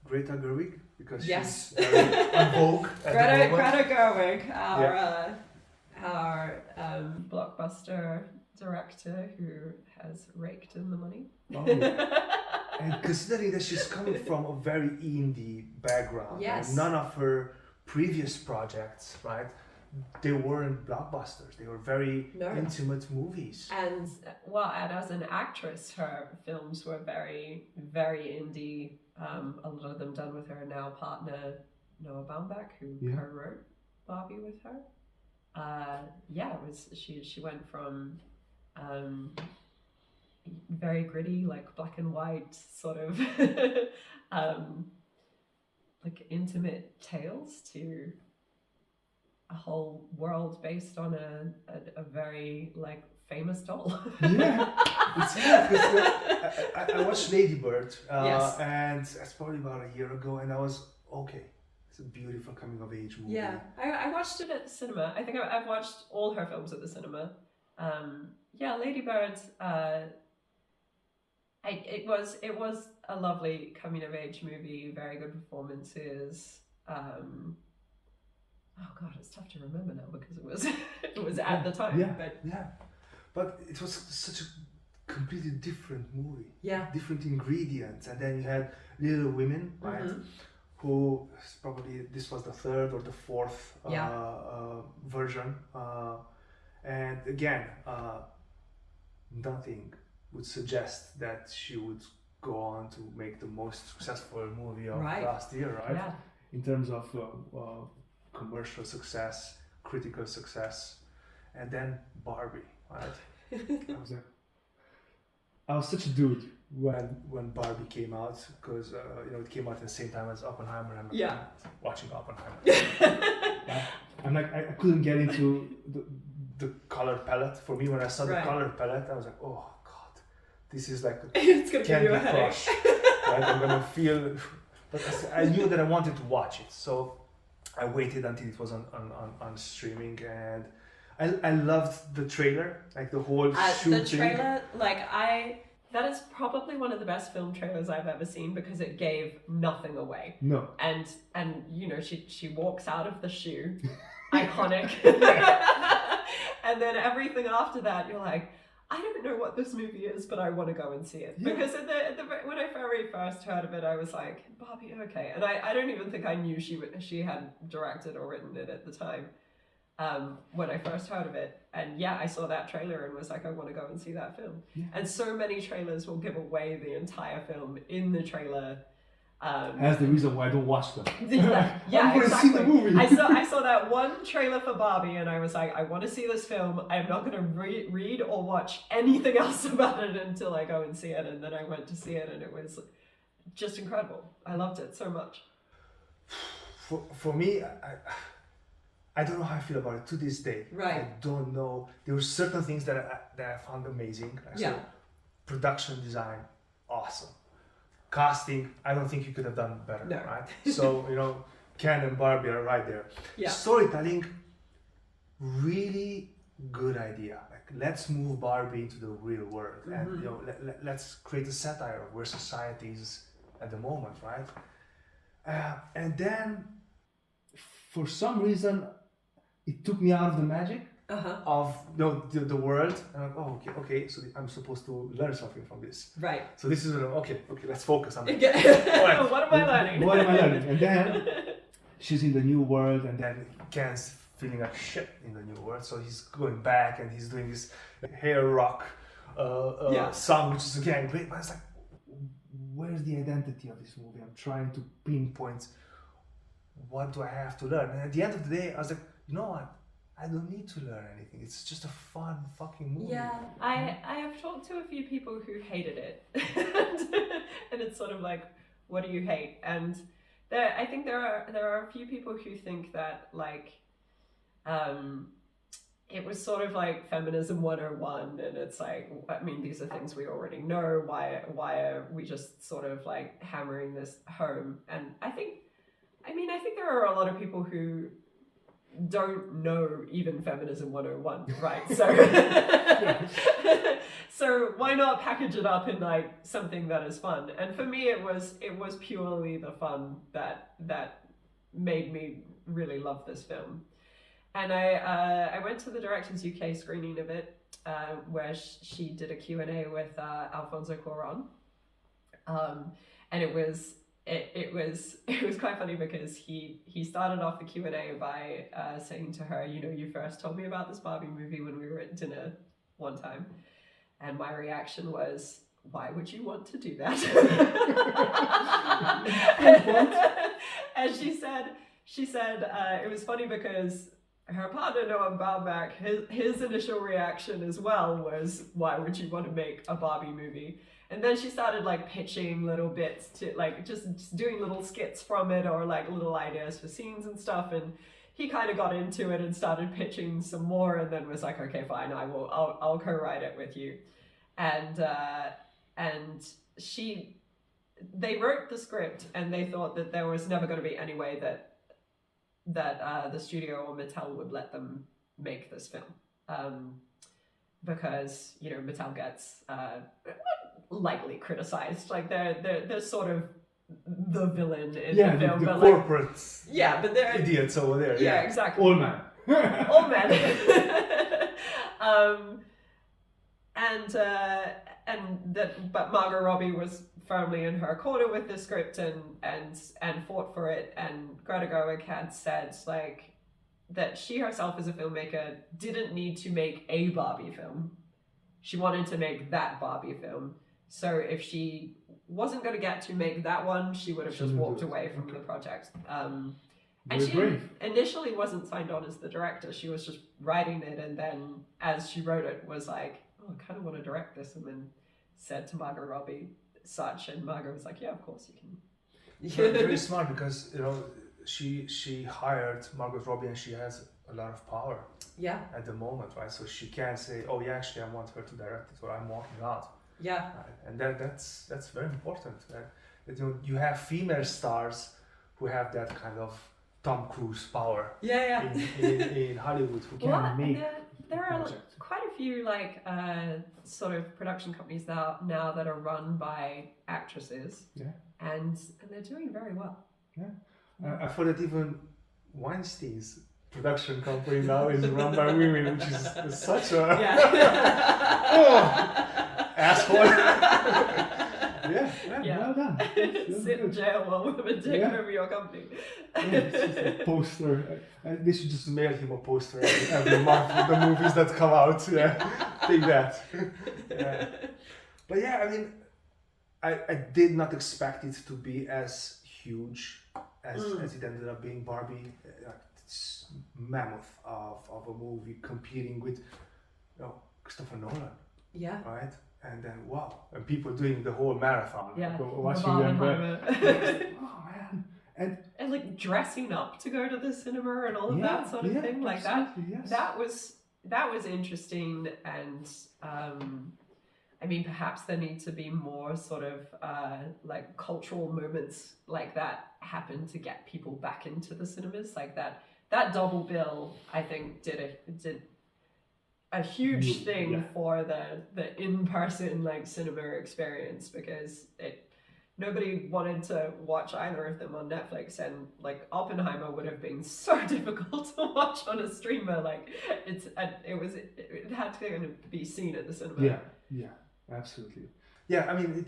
Greta Gerwig, because Yes. she's very en vogue at the moment. Greta Gerwig, our Blockbuster director who has raked in the money. Oh, yeah. And considering that she's coming from a very indie background, Yes. and none of her previous projects, right, they weren't blockbusters. They were very No. intimate movies. And as an actress, her films were very, very indie. A lot of them done with her now partner Noah Baumbach, who co-wrote Barbie with her. It was she went from very gritty, like black and white sort of like intimate tales to a whole world based on a very like famous doll. Yeah, it's weird because I watched Lady Bird, Yes. and it's probably about a year ago, and I was okay. It's a beautiful coming of age movie. Yeah, I watched it at the cinema. I think I've watched all her films at the cinema. Lady Bird. It was a lovely coming of age movie. Very good performances. Oh God, it's tough to remember now because it was at the time. But it was such a completely different movie. Yeah. Different ingredients, and then you had Little Women, right? Mm-hmm. Who probably this was the third or the fourth version, and again, nothing would suggest that she would go on to make the most successful movie of last year, right? Yeah. In terms of commercial success, critical success, and then Barbie, right? I was such a dude when Barbie came out, because it came out at the same time as Oppenheimer. I'm watching Oppenheimer. I'm like, I couldn't get into the color palette. For me, when I saw the color palette, I was like, oh God, this is like it's gonna give you a Crush. Right? I'm gonna feel. But I knew that I wanted to watch it, so I waited until it was on streaming, and I loved the trailer, like the whole shooting. The trailer, that is probably one of the best film trailers I've ever seen because it gave nothing away. No. And she walks out of the shoe, iconic. And then everything after that, you're like, I don't know what this movie is, but I want to go and see it. Yeah. Because when I very first heard of it, I was like, Barbie, okay. And I don't even think I knew she had directed or written it at the time. When I first heard of it, and I saw that trailer and was like, I want to go and see that film. Yeah. And so many trailers will give away the entire film in the trailer. That's the reason why I don't watch them. Yeah, I'm exactly. see the movie. I saw that one trailer for Barbie, and I was like, I want to see this film. I'm not going to read or watch anything else about it until I go and see it. And then I went to see it, and it was just incredible. I loved it so much. For me, I don't know how I feel about it to this day. Right. I don't know. There were certain things that I found amazing. So production design, awesome. Casting, I don't think you could have done better, right? So, Ken and Barbie are right there. Yeah. Storytelling, really good idea. Like, let's move Barbie into the real world, and let's create a satire of where society is at the moment, right? And then, for some reason, it took me out of the magic of the world. And I'm like, okay, so I'm supposed to learn something from this. Right. So this is okay, let's focus on it. Right. What am I learning? What am I learning? And then she's in the new world, and then Ken's feeling like shit in the new world. So he's going back and he's doing this hair rock song, which is again great. But it's like, where's the identity of this movie? I'm trying to pinpoint what do I have to learn. And at the end of the day, I was like, you know what? I don't need to learn anything. It's just a fun fucking movie. Yeah, I have talked to a few people who hated it, and it's sort of like, what do you hate? And I think there are a few people who think that it was sort of like feminism 101, and it's like, I mean, these are things we already know. Why are we just sort of like hammering this home? And I think there are a lot of people who don't know even Feminism 101, right? So so why not package it up in like something that is fun? And for me, it was purely the fun that made me really love this film. And I went to the Directors UK screening of it, where she did a Q&A with Alfonso Cuarón, and it was quite funny because he started off the Q&A by saying to her, you know, you first told me about this Barbie movie when we were at dinner one time, and my reaction was, why would you want to do that? And she said it was funny because her partner Noah Baumbach, his initial reaction as well was, why would you want to make a Barbie movie? And then she started like pitching little bits to like just doing little skits from it, or like little ideas for scenes and stuff. And he kind of got into it and started pitching some more, and then was like, okay, fine, I'll co-write it with you. And they wrote the script, and they thought that there was never going to be any way that the studio or Mattel would let them make this film, because, you know, Mattel gets lightly criticized, like they're sort of the villain in the film, the but corporate but they're idiots over there. Yeah, exactly. All men. All men. But Margot Robbie was firmly in her corner with the script and fought for it. And Greta Gerwig had said like that she herself as a filmmaker didn't need to make a Barbie film. She wanted to make that Barbie film. So if she wasn't going to get to make that one, she would have just walked away from the project. And she initially wasn't signed on as the director. She was just writing it, and then as she wrote it, was like, oh, I kind of want to direct this, and then said to Margot Robbie such, and Margot was like, yeah, of course you can. Very smart, because, you know, she hired Margot Robbie, and she has a lot of power at the moment, right? So she can say, oh yeah, actually I want her to direct it, or I'm walking out. Yeah. And that's very important. That you have female stars who have that kind of Tom Cruise power. In Hollywood, who can make. There are quite a few like sort of production companies now that are run by actresses. Yeah. And they're doing very well. Yeah. I thought that even Weinstein's production company now is run by women, which is such a asshole. Well done. Sit in jail while women take over your company. It's just a poster. They should just mail him a poster every month with the movies that come out. Take that. But yeah, I mean, I did not expect it to be as huge as it ended up being. Barbie, this mammoth of a movie competing with, you know, Christopher Nolan. Yeah. Right? And then and people doing the whole marathon. Yeah. Watching them. Oh man. And like dressing up to go to the cinema and all of that sort of thing. Like that was interesting, and I mean, perhaps there need to be more sort of like cultural moments like that happen to get people back into the cinemas. Like that double bill, I think, did a huge thing for the in-person like cinema experience, because nobody wanted to watch either of them on Netflix, and like Oppenheimer would have been so difficult to watch on a streamer. Like it had to be seen at the cinema. Yeah, absolutely. Yeah, I mean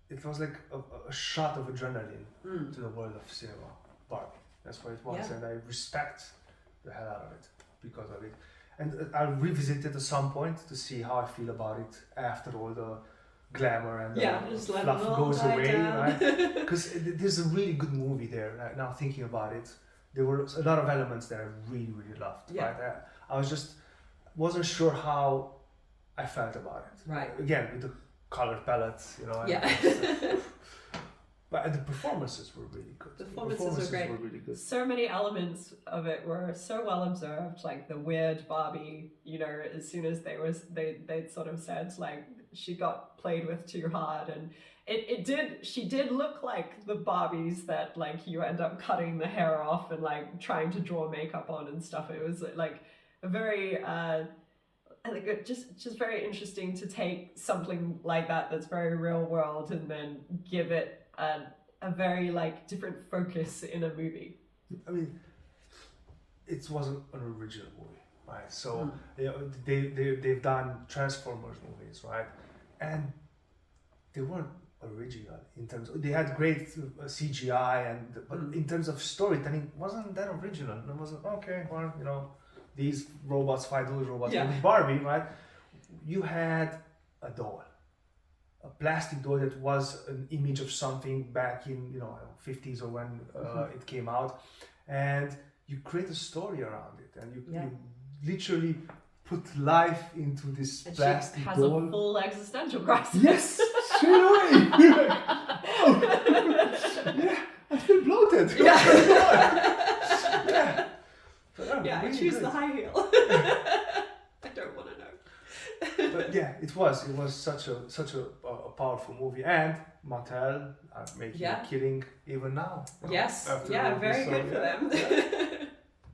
it was like a shot of adrenaline to the world of cinema. Barbie, that's what it was, and I respect the hell out of it because of it. And I'll revisit it at some point to see how I feel about it after all the glamour and the fluff goes away, right? Because there's a really good movie there. Right? Now thinking about it, there were a lot of elements that I really, really loved. Yeah. Right? I wasn't sure how I felt about it. Right. Again, with the color palettes, you know. But the performances were really good. The performances were really good. So many elements of it were so well observed, like the weird Barbie, you know, as soon as they'd sort of said, like, she got played with too hard, and she did look like the Barbies that like you end up cutting the hair off and like trying to draw makeup on and stuff. It was like a very I think it just very interesting to take something like that's very real world and then give it a very like different focus in a movie. I mean, it wasn't an original movie, right? So you know, they've done Transformers movies, right? And they weren't original in terms of, they had great CGI, but in terms of storytelling, wasn't that original. It wasn't, okay, well, you know, these robots fight those robots. Yeah. With Barbie, right? You had a doll, a plastic doll that was an image of something back in 50s or when it came out, and you create a story around it, and you literally put life into this and plastic she has doll. a full existential crisis. Yes, straight away. You're like, oh, yeah, I feel bloated. Yeah. But, yeah, really I choose good. the high heel. I don't want to know. But yeah, it was such a powerful movie, and Mattel are making a killing even now. Yes, after yeah, all very this, good for them. Yeah.